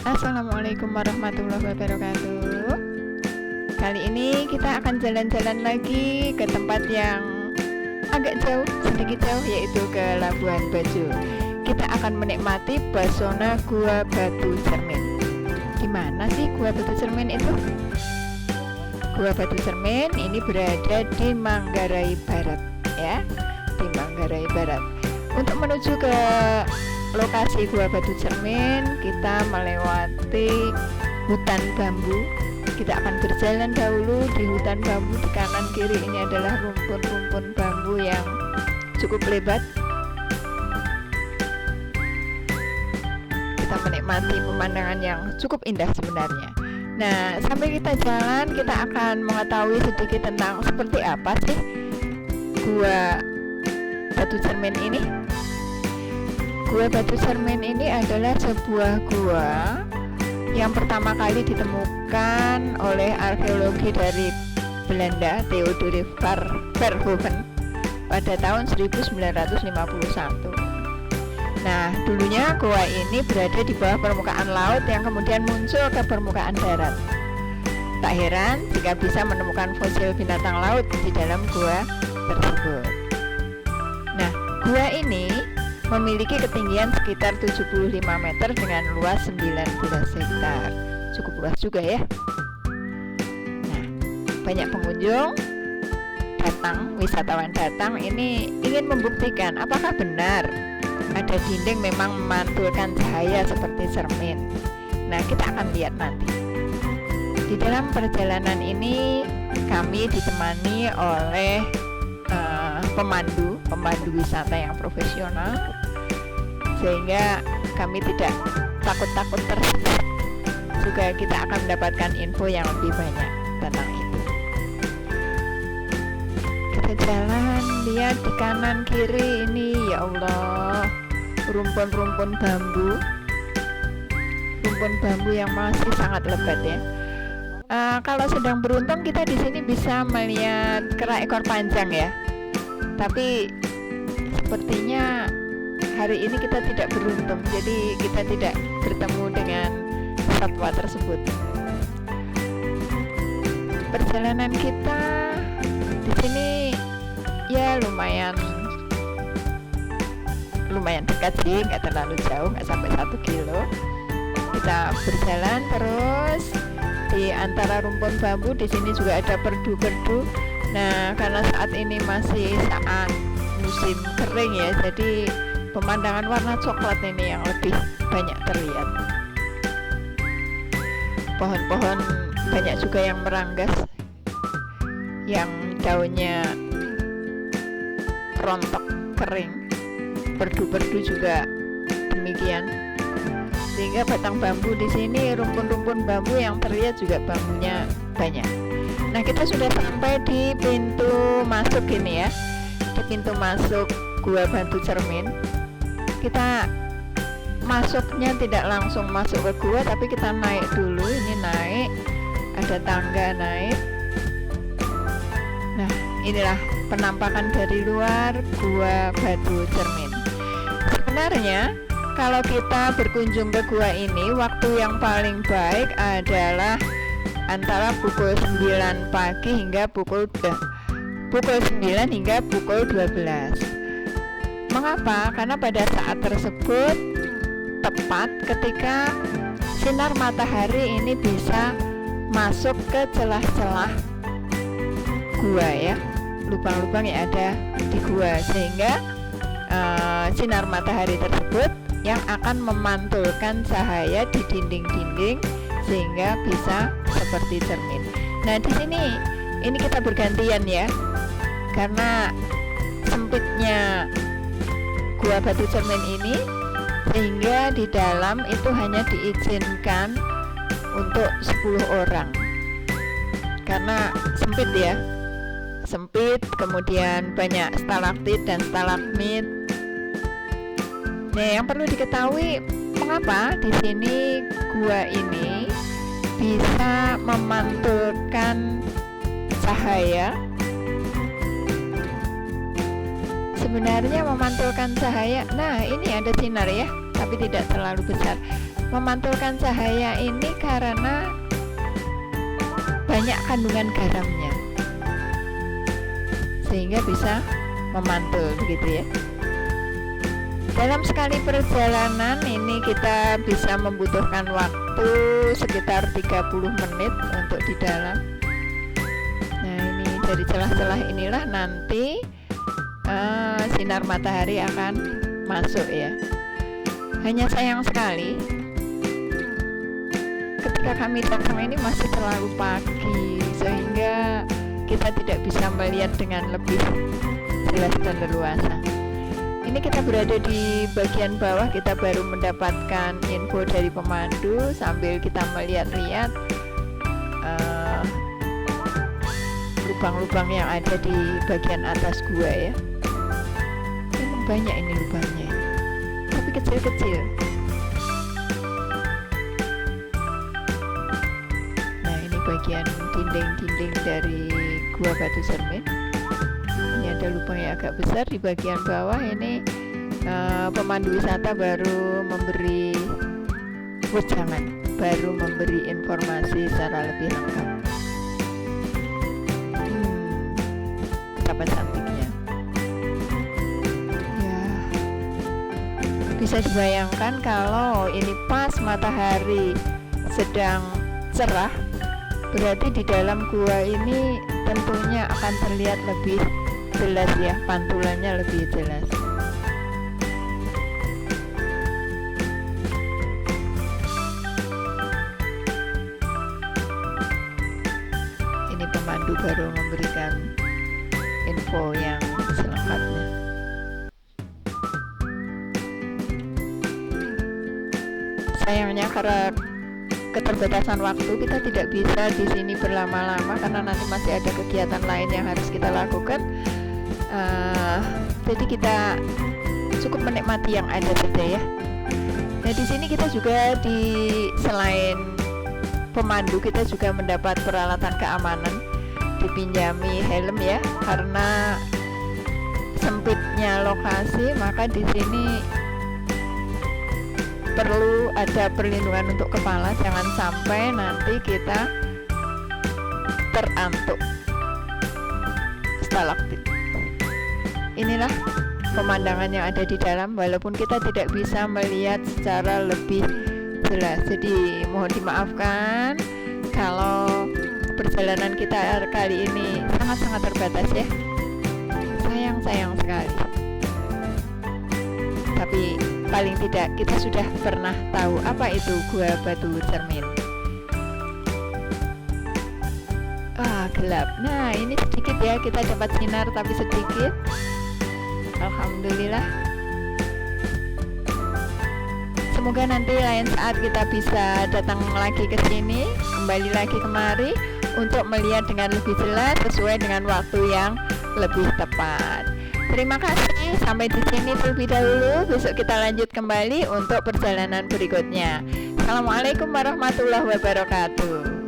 Assalamualaikum warahmatullahi wabarakatuh. Kali ini kita akan jalan-jalan lagi ke tempat yang agak jauh, sedikit jauh, yaitu ke Labuan Bajo. Kita akan menikmati pesona Gua Batu Cermin. Gimana sih Gua Batu Cermin itu? Gua Batu Cermin ini berada di Manggarai Barat, ya, di Manggarai Barat. Untuk menuju ke lokasi Gua Batu Cermin, kita melewati hutan bambu. Kita akan berjalan dahulu di hutan bambu. Di kanan kiri ini adalah rumpun-rumpun bambu yang cukup lebat. Kita menikmati pemandangan yang cukup indah sebenarnya. Nah, sambil kita jalan, kita akan mengetahui sedikit tentang seperti apa sih Gua Batu Cermin ini. Gua Batu Cermin ini adalah sebuah gua yang pertama kali ditemukan oleh arkeologi dari Belanda, Theodore Verhoeven, pada tahun 1951. Nah, dulunya gua ini berada di bawah permukaan laut yang kemudian muncul ke permukaan darat. Tak heran jika bisa menemukan fosil binatang laut di dalam gua tersebut. Nah, gua ini memiliki ketinggian sekitar 75 meter dengan luas 19 hektar. Cukup luas juga ya. Nah, banyak pengunjung datang, wisatawan datang ini ingin membuktikan apakah benar ada dinding memang memantulkan cahaya seperti cermin. Nah, kita akan lihat nanti. Di dalam perjalanan ini kami ditemani oleh pemandu wisata yang profesional, sehingga kami tidak takut-takut tersesat. Juga kita akan mendapatkan info yang lebih banyak tentang itu. Kita jalan, lihat di kanan kiri ini, ya Allah, rumpun-rumpun bambu, rumpun bambu yang masih sangat lebat ya. Kalau sedang beruntung kita di sini bisa melihat kera ekor panjang ya. Tapi sepertinya hari ini kita tidak beruntung, jadi kita tidak bertemu dengan satwa tersebut. Perjalanan kita di sini ya lumayan dekat sih, nggak terlalu jauh, nggak sampai 1 kilo. Kita berjalan terus di antara rumpun bambu. Di sini juga ada perdu-perdu. Nah, karena saat ini masih saat musim kering ya, jadi pemandangan warna coklat ini yang lebih banyak terlihat. Pohon-pohon banyak juga yang meranggas, yang daunnya rontok kering. Perdu-perdu juga demikian. Sehingga batang bambu di sini, rumpun-rumpun bambu yang terlihat juga bambunya banyak. Nah, kita sudah sampai di pintu masuk ini ya, di pintu masuk Gua Batu Cermin. Kita masuknya tidak langsung masuk ke gua, tapi kita naik dulu. Ini naik, ada tangga naik. Nah, inilah penampakan dari luar Gua Batu Cermin. Sebenarnya kalau kita berkunjung ke gua ini, waktu yang paling baik adalah antara pukul 9 pagi hingga pukul 9 hingga pukul 12. Mengapa? Karena pada saat tersebut tepat ketika sinar matahari ini bisa masuk ke celah-celah gua ya, lubang-lubang yang ada di gua, sehingga sinar matahari tersebut yang akan memantulkan cahaya di dinding-dinding sehingga bisa seperti cermin. Nah, di sini ini kita bergantian ya, karena sempitnya Gua Batu Cermin ini, sehingga di dalam itu hanya diizinkan untuk 10 orang. Karena sempit ya, sempit, kemudian banyak stalaktit dan stalagmit. Nah, yang perlu diketahui, mengapa di sini gua ini bisa memantulkan cahaya. Sebenarnya memantulkan cahaya, nah ini ada sinar ya, tapi tidak terlalu besar. memantulkan cahaya ini karena banyak kandungan garamnya, sehingga bisa memantul begitu ya. Dalam sekali perjalanan ini kita bisa membutuhkan waktu sekitar 30 menit untuk di dalam. Nah, ini dari celah-celah inilah nanti sinar matahari akan masuk ya. Hanya sayang sekali ketika kami datang ini masih terlalu pagi, sehingga kita tidak bisa melihat dengan lebih jelas dan leluasa. Ini kita berada di bagian bawah, kita baru mendapatkan info dari pemandu sambil kita melihat-lihat lubang-lubang yang ada di bagian atas gua ya. Memang banyak ini lubangnya, tapi kecil-kecil. Nah, ini bagian dinding-dinding dari gua Batu Cermin. Ini ada lubang yang agak besar di bagian bawah. Ini pemandu wisata baru memberi wejangan, baru memberi informasi secara lebih lengkap. Betapa cantiknya ya. Bisa dibayangkan kalau ini pas matahari sedang cerah, berarti di dalam gua ini tentunya akan terlihat lebih jelas ya, pantulannya lebih jelas. Ini pemandu baru memberikan info yang selengkapnya. Sayangnya karena keterbatasan waktu kita tidak bisa di sini berlama-lama karena nanti masih ada kegiatan lain yang harus kita lakukan. Jadi kita cukup menikmati yang ada saja ya. Nah, di sini kita juga selain pemandu, kita juga mendapat peralatan keamanan, dipinjami helm ya, karena sempitnya lokasi, maka di sini perlu ada perlindungan untuk kepala, jangan sampai nanti kita terantuk stalaktit. Inilah pemandangan yang ada di dalam, walaupun kita tidak bisa melihat secara lebih jelas. Jadi mohon dimaafkan kalau perjalanan kita kali ini sangat-sangat terbatas ya. Sayang sekali. Tapi paling tidak kita sudah pernah tahu apa itu Gua Batu Cermin. Gelap. Nah, ini sedikit ya, kita dapat sinar tapi sedikit. Alhamdulillah. Semoga nanti lain saat kita bisa datang lagi ke sini, kembali lagi kemari untuk melihat dengan lebih jelas sesuai dengan waktu yang lebih tepat. Terima kasih, sampai di sini terlebih dahulu. Besok kita lanjut kembali untuk perjalanan berikutnya. Assalamualaikum warahmatullahi wabarakatuh.